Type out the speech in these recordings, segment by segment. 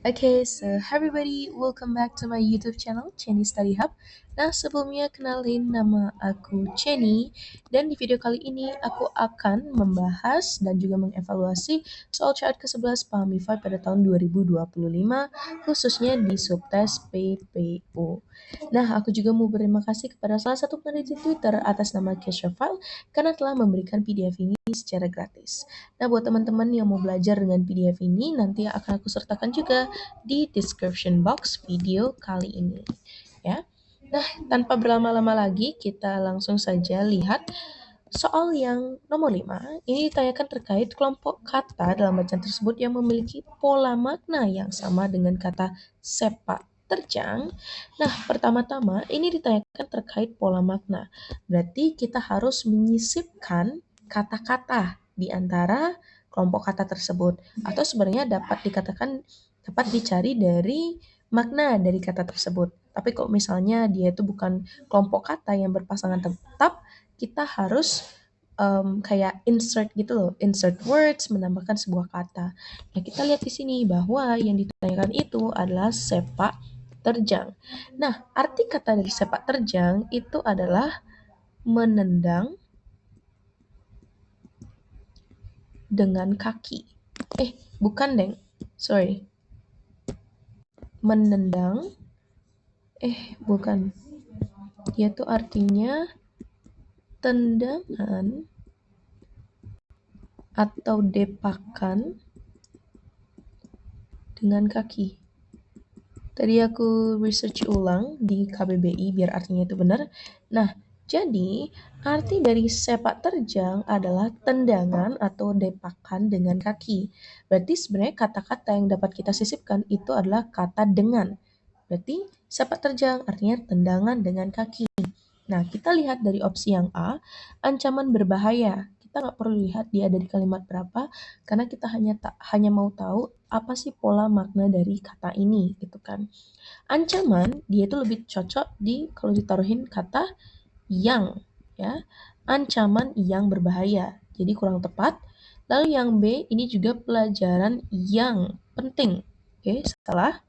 Okay, so hi everybody, welcome back to my YouTube channel, Chenny Study Hub. Nah, sebelumnya kenalin nama aku Chenny, dan di video kali ini aku akan membahas dan juga mengevaluasi soal CHAT ke-11 PAHMI 5 pada tahun 2025, khususnya di subtes PPO. Nah, aku juga mau berterima kasih kepada salah satu peneliti Twitter atas nama Kesha File karena telah memberikan PDF ini secara gratis. Nah, buat teman-teman yang mau belajar dengan PDF ini, nanti akan aku sertakan juga di description box video kali ini. Ya. Nah, tanpa berlama-lama lagi, kita langsung saja lihat soal yang nomor 5. Ini ditanyakan terkait kelompok kata dalam bacaan tersebut yang memiliki pola makna yang sama dengan kata sepak terjang. Nah, pertama-tama ini ditanyakan terkait pola makna. Berarti kita harus menyisipkan kata-kata di antara kelompok kata tersebut. Atau sebenarnya dapat dikatakan dapat dicari dari makna dari kata tersebut. Tapi kalau misalnya dia itu bukan kelompok kata yang berpasangan tetap, kita harus kayak insert gitu loh, insert words, menambahkan sebuah kata. Nah, kita lihat di sini bahwa yang ditanyakan itu adalah sepak terjang. Nah, arti kata dari sepak terjang itu adalah menendang dengan kaki. Bukan deng. Sorry. Menendang. Bukan. Dia tuh artinya tendangan atau depakan dengan kaki. Tadi aku research ulang di KBBI biar artinya itu benar. Nah, jadi arti dari sepak terjang adalah tendangan atau depakan dengan kaki. Berarti sebenarnya kata-kata yang dapat kita sisipkan itu adalah kata dengan. Berarti sepak terjang artinya tendangan dengan kaki. Nah, kita lihat dari opsi yang A, ancaman berbahaya. Kita nggak perlu lihat dia ada di kalimat berapa, karena kita hanya mau tahu apa sih pola makna dari kata ini, gitu kan. Ancaman, dia itu lebih cocok kalau ditaruhin kata yang, ya. Ancaman yang berbahaya, jadi kurang tepat. Lalu yang B, ini juga pelajaran yang penting. Oke, salah.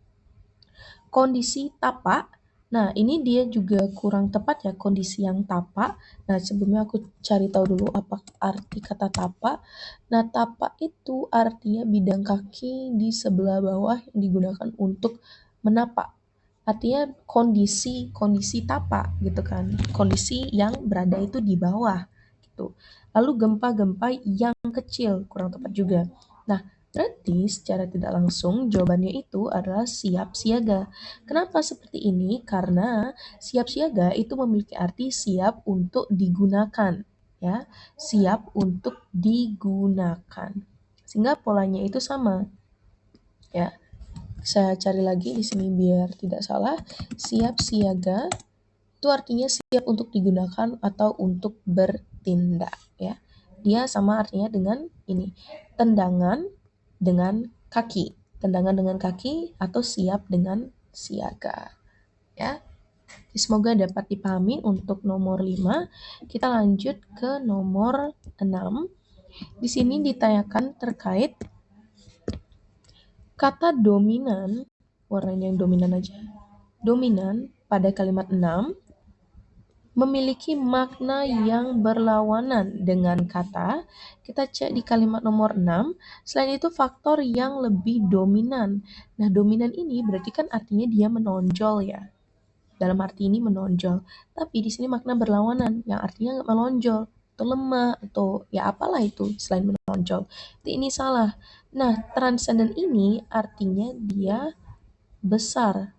Kondisi tapak. Nah, ini dia juga kurang tepat ya, kondisi yang tapak. Nah, sebelumnya aku cari tahu dulu apa arti kata tapak. Nah, tapak itu artinya bidang kaki di sebelah bawah yang digunakan untuk menapak. Artinya kondisi tapak gitu kan. Kondisi yang berada itu di bawah gitu. Lalu gempa-gempa yang kecil, kurang tepat juga. Nah, berarti secara tidak langsung jawabannya itu adalah siap siaga. Kenapa seperti ini? Karena siap siaga itu memiliki arti siap untuk digunakan, ya, siap untuk digunakan. Sehingga polanya itu sama, ya. Saya cari lagi di sini biar tidak salah. Siap siaga itu artinya siap untuk digunakan atau untuk bertindak, ya. Dia sama artinya dengan ini, tendangan dengan kaki. Tendangan dengan kaki atau siap dengan siaga, ya. Semoga dapat dipahami untuk nomor 5. Kita lanjut ke nomor 6. Di sini ditanyakan terkait kata dominan, warnanya yang dominan aja. Dominan pada kalimat 6 memiliki makna yang berlawanan dengan kata. Kita cek di kalimat nomor 6. Selain itu faktor yang lebih dominan. Nah, dominan ini berarti kan artinya dia menonjol ya. Dalam arti ini menonjol. Tapi di sini makna berlawanan yang artinya nggak menonjol atau lemah atau ya apalah itu selain menonjol. Jadi ini salah. Nah, transcendent ini artinya dia besar,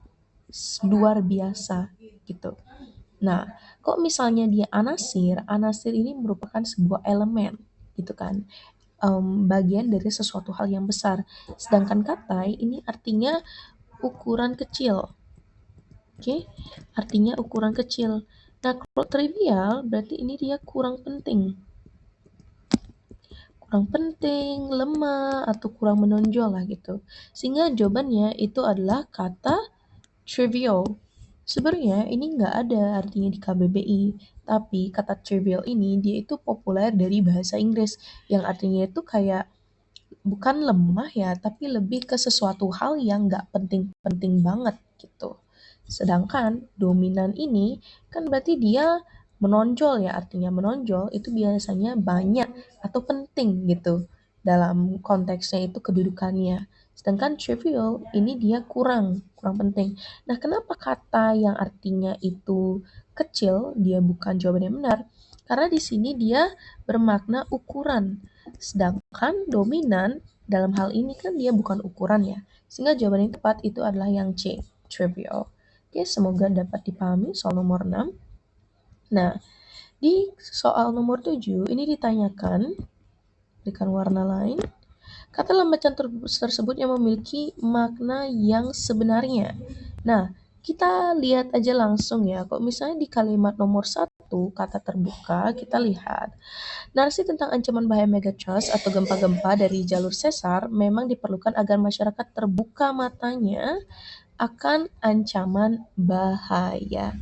luar biasa gitu. Nah, kok misalnya dia anasir, anasir ini merupakan sebuah elemen gitu kan, bagian dari sesuatu hal yang besar. Sedangkan katai ini artinya ukuran kecil, oke? Artinya ukuran kecil. Nah, kalau trivial berarti ini dia kurang penting, lemah, atau kurang menonjol lah gitu. Sehingga jawabannya itu adalah kata trivial. Sebenarnya ini nggak ada artinya di KBBI, tapi kata trivial ini dia itu populer dari bahasa Inggris yang artinya itu kayak bukan lemah ya, tapi lebih ke sesuatu hal yang nggak penting-penting banget gitu. Sedangkan dominan ini kan berarti dia menonjol ya, artinya menonjol itu biasanya banyak atau penting gitu dalam konteksnya itu kedudukannya. Sedangkan trivial ini dia kurang penting. Nah, kenapa kata yang artinya itu kecil dia bukan jawaban yang benar? Karena di sini dia bermakna ukuran. Sedangkan dominan dalam hal ini kan dia bukan ukuran ya. Sehingga jawaban yang tepat itu adalah yang C, trivial. Oke, semoga dapat dipahami soal nomor 6. Nah, di soal nomor 7 ini ditanyakan, berikan warna lain, kata lembacan tersebut yang memiliki makna yang sebenarnya. Nah, kita lihat aja langsung ya. Kok misalnya di kalimat nomor 1, kata terbuka, kita lihat. Narasi tentang ancaman bahaya megatrust atau gempa-gempa dari jalur sesar memang diperlukan agar masyarakat terbuka matanya akan ancaman bahaya.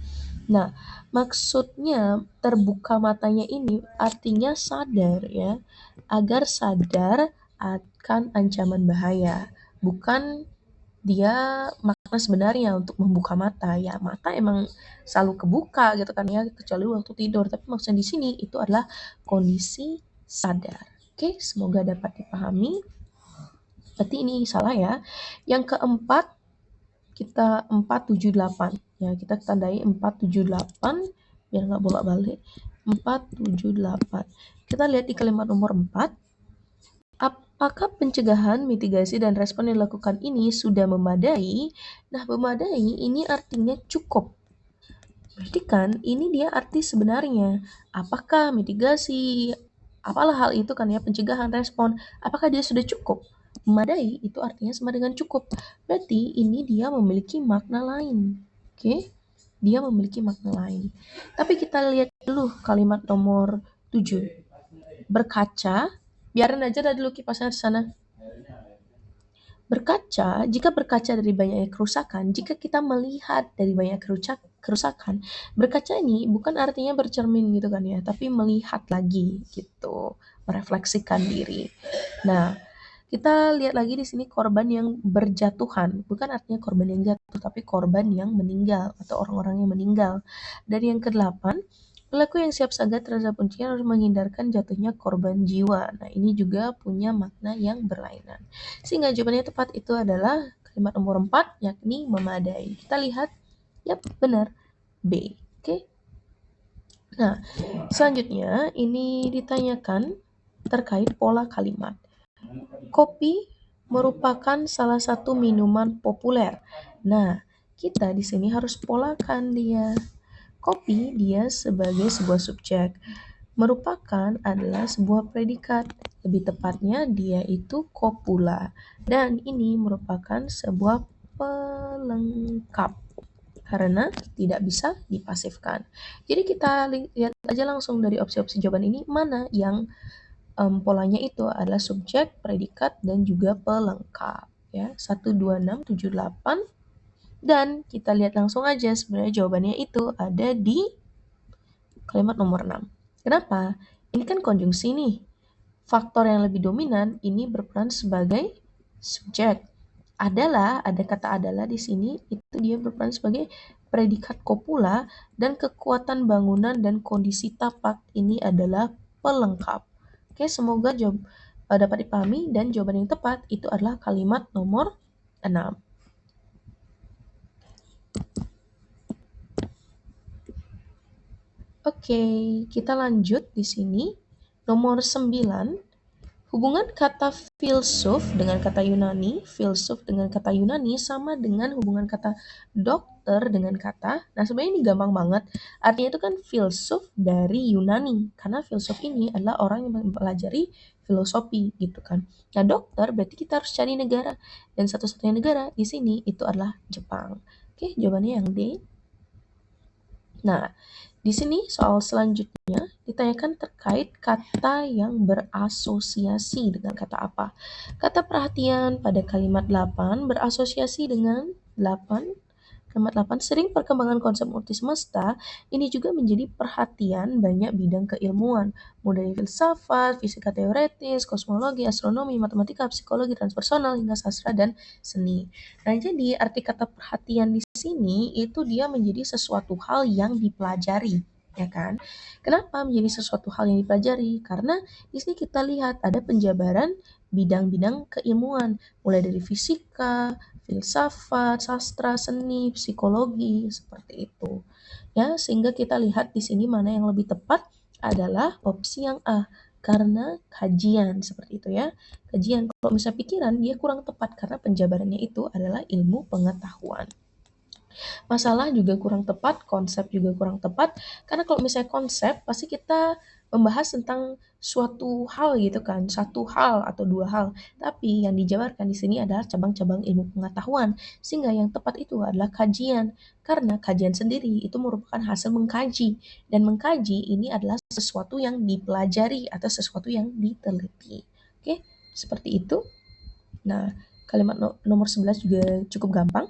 Nah, maksudnya terbuka matanya ini artinya sadar ya, agar sadar akan ancaman bahaya. Bukan dia makna sebenarnya untuk membuka mata ya, mata emang selalu kebuka gitu kan ya, kecuali waktu tidur, tapi maksudnya di sini itu adalah kondisi sadar. Oke, semoga dapat dipahami. Berarti ini salah ya. Yang keempat, kita 478 ya, kita tandai 478 biar nggak bolak-balik. 478, kita lihat di kalimat nomor 4. Apakah pencegahan, mitigasi, dan respon yang dilakukan ini sudah memadai? Nah, memadai ini artinya cukup. Berarti kan ini dia arti sebenarnya. Apakah mitigasi, apalah hal itu kan ya, pencegahan, respon, apakah dia sudah cukup? Memadai itu artinya sama dengan cukup. Berarti ini dia memiliki makna lain. Oke? Dia memiliki makna lain. Tapi kita lihat dulu kalimat nomor 7. Berkaca, biarin aja dah dulu kipasnya di sana. Jika berkaca dari banyaknya kerusakan, jika kita melihat dari banyak kerusakan, berkaca ini bukan artinya bercermin gitu kan ya, tapi melihat lagi gitu, merefleksikan diri. Nah, kita lihat lagi di sini korban yang berjatuhan, bukan artinya korban yang jatuh, tapi korban yang meninggal atau orang-orang yang meninggal. Dan yang ke-8, pelaku yang siap saga terhadap ujian harus menghindarkan jatuhnya korban jiwa. Nah, ini juga punya makna yang berlainan. Sehingga jawabannya tepat itu adalah kalimat nomor 4, yakni memadai. Kita lihat, yap, benar, B. Oke. Nah, selanjutnya ini ditanyakan terkait pola kalimat. Kopi merupakan salah satu minuman populer. Nah, kita di sini harus polakan dia. Kopi dia sebagai sebuah subjek, merupakan adalah sebuah predikat. Lebih tepatnya dia itu kopula. Dan ini merupakan sebuah pelengkap karena tidak bisa dipasifkan. Jadi kita lihat aja langsung dari opsi-opsi jawaban ini mana yang polanya itu adalah subjek, predikat, dan juga pelengkap. Ya, 1, 2, 6, 7, 8. Dan kita lihat langsung aja sebenarnya jawabannya itu ada di kalimat nomor 6. Kenapa? Ini kan konjungsi nih. Faktor yang lebih dominan ini berperan sebagai subjek. Ada kata adalah di sini, itu dia berperan sebagai predikat kopula, dan kekuatan bangunan dan kondisi tapak ini adalah pelengkap. Oke, semoga dapat dipahami dan jawaban yang tepat itu adalah kalimat nomor 6. Oke, kita lanjut di sini. Nomor 9, hubungan kata filsuf dengan kata Yunani, filsuf dengan kata Yunani sama dengan hubungan kata dokter dengan kata, nah sebenarnya ini gampang banget. Artinya itu kan filsuf dari Yunani, karena filsuf ini adalah orang yang mempelajari filosofi gitu kan. Nah, dokter berarti kita harus cari negara, dan satu-satunya negara di sini itu adalah Jepang. Oke, jawabannya yang D. Nah, di sini soal selanjutnya ditanyakan terkait kata yang berasosiasi dengan kata apa. Kata perhatian pada kalimat 8 berasosiasi dengan 8 Kalimat 8, sering perkembangan konsep multi semesta ini juga menjadi perhatian banyak bidang keilmuan, mulai dari filsafat, fisika teoretis, kosmologi, astronomi, matematika, psikologi, transpersonal, hingga sastra dan seni. Nah, jadi arti kata perhatian di sini itu dia menjadi sesuatu hal yang dipelajari, ya kan? Kenapa menjadi sesuatu hal yang dipelajari? Karena di sini kita lihat ada penjabaran bidang-bidang keilmuan, mulai dari fisika, filsafat, sastra, seni, psikologi, seperti itu. Ya, sehingga kita lihat di sini mana yang lebih tepat adalah opsi yang A, karena kajian, seperti itu ya. Kajian, kalau misalnya pikiran, dia kurang tepat karena penjabarannya itu adalah ilmu pengetahuan. Masalah juga kurang tepat, konsep juga kurang tepat, karena kalau misalnya konsep, pasti kita membahas tentang suatu hal gitu kan, satu hal atau dua hal. Tapi yang dijabarkan di sini adalah cabang-cabang ilmu pengetahuan, sehingga yang tepat itu adalah kajian. Karena kajian sendiri itu merupakan hasil mengkaji, dan mengkaji ini adalah sesuatu yang dipelajari atau sesuatu yang diteliti. Oke, seperti itu. Nah, kalimat nomor 11 juga cukup gampang.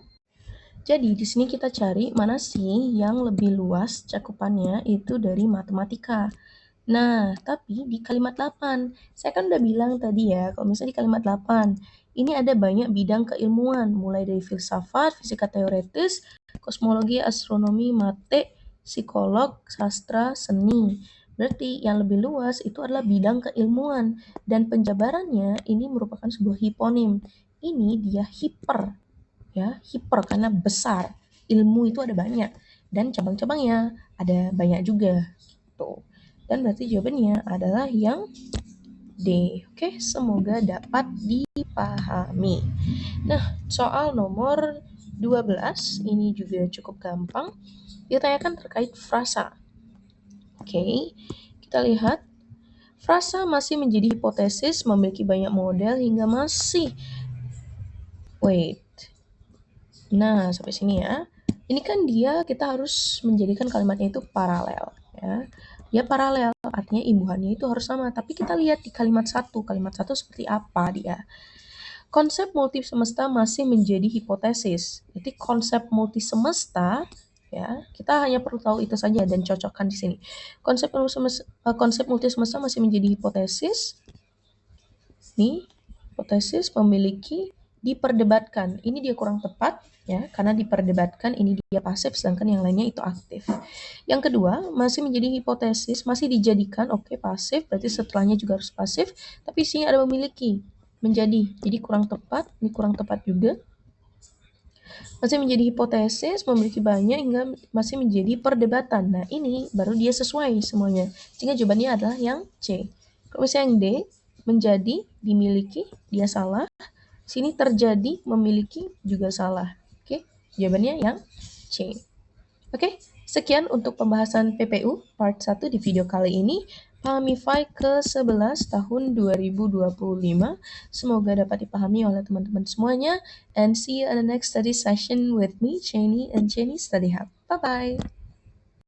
Jadi di sini kita cari mana sih yang lebih luas cakupannya itu dari matematika. Nah, tapi di kalimat 8, saya kan udah bilang tadi ya, kalau misalnya di kalimat 8, ini ada banyak bidang keilmuan, mulai dari filsafat, fisika teoretis, kosmologi, astronomi, mate, psikolog, sastra, seni. Berarti yang lebih luas itu adalah bidang keilmuan, dan penjabarannya ini merupakan sebuah hiponim. Ini dia hiper, ya, hiper karena besar. Ilmu itu ada banyak dan cabang-cabangnya ada banyak juga gitu. Dan berarti jawabannya adalah yang D. Oke, semoga dapat dipahami. Nah, soal nomor 12 ini juga cukup gampang. Ditanyakan terkait frasa. Oke, kita lihat. Frasa masih menjadi hipotesis, memiliki banyak model hingga masih. Wait. Nah, sampai sini ya. Ini kan dia kita harus menjadikan kalimatnya itu paralel ya. Dia paralel, artinya imbuhannya itu harus sama. Tapi kita lihat di kalimat satu. Kalimat satu seperti apa dia? Konsep multi semesta masih menjadi hipotesis. Jadi konsep multi semesta ya, kita hanya perlu tahu itu saja dan cocokkan di sini. Konsep multi semesta masih menjadi hipotesis. Nih, hipotesis memiliki diperdebatkan. Ini dia kurang tepat ya, karena diperdebatkan ini dia pasif sedangkan yang lainnya itu aktif. Yang kedua, masih menjadi hipotesis, masih dijadikan, oke, pasif, berarti setelahnya juga harus pasif, tapi sini ada memiliki, menjadi. Jadi kurang tepat, ini kurang tepat juga. Masih menjadi hipotesis, memiliki banyak hingga masih menjadi perdebatan. Nah, ini baru dia sesuai semuanya. Sehingga jawabannya adalah yang C. Kalau misalnya yang D, menjadi, dimiliki, dia salah. Sini terjadi, memiliki, juga salah. Oke, jawabannya yang C. Oke, sekian untuk pembahasan PPU part 1 di video kali ini. Pahamify ke-11 tahun 2025. Semoga dapat dipahami oleh teman-teman semuanya. And see you in the next study session with me, Jenny, and Jenny Study Hub. Bye-bye.